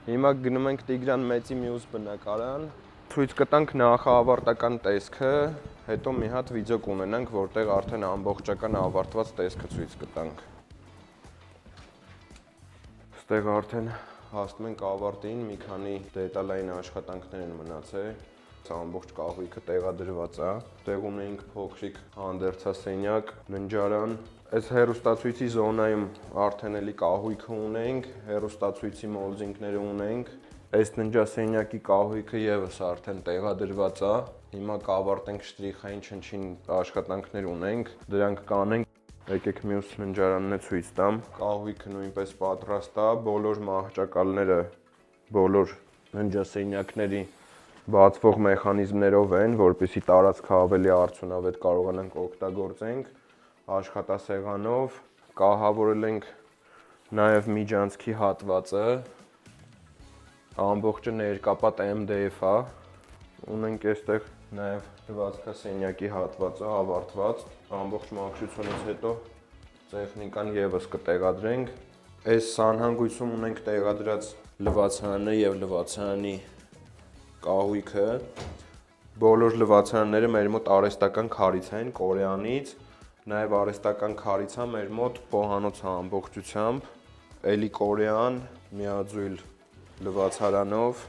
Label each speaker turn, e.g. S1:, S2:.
S1: Հիմա գնում ենք Տիգրան Մեծի մյուս բնակարան։ Ցույց կտանք նախավարտական տեսքը, հետո մի հատ վիդեո կունենանք, որտեղ արդեն ամբողջական ավարտված տեսքը ցույց կտանք։ Այստեղ արդեն հասնում ենք ավարտին, մի քանի դետալային աշխատանքներ են մնացել։ Ամբողջ կահույքը տեղադրված է։ Տեղ ունենք փոքրիկ հանդերձասենյակ, ննջարան։ Այս հեռուստացույցի զոնայում արդեն էլի կահույքը ունենք, հեռուստացույցի մոլձինգները ունենք։ Այս ննջասենյակի կահույքը եւս արդեն տեղադրված է։ Հիմա կավարտենք շտրիխային չնչին աշխատանքներ ունենք, դրանք կանենք։ Եկեք մյուս ննջարանն ցույց տամ։ Կահույքը նույնպես պատրաստ է, բոլոր մահճակալները, բոլոր ննջասենյակների բացվող մեխանիզմներով են, որպեսզի տարածքը ավելի արդյունավետ կարողանանք օգտագործենք, աշխատասեղանով, կահավորել ենք նաև միջանցքի հատվածը, ամբողջը ներկապատ MDF է, ունենք այստեղ նաև լվացքասենյակի հատվածը ավարտված, ամբողջ մաքրությունից հետո տեխնիկան եւս կտեղադրենք, այս սանհանգույցում ունենք տեղադրած լվացարանը եւ լվացարանի կահույքը, բոլոր լվացարանները մեր մոտ արհեստական քարից են, Կորեանից, նաև արհեստական քարից է մեր մոտ պոհանոցը ամբողջությամբ, էլի Կորեան, միաձույլ լվացարանով,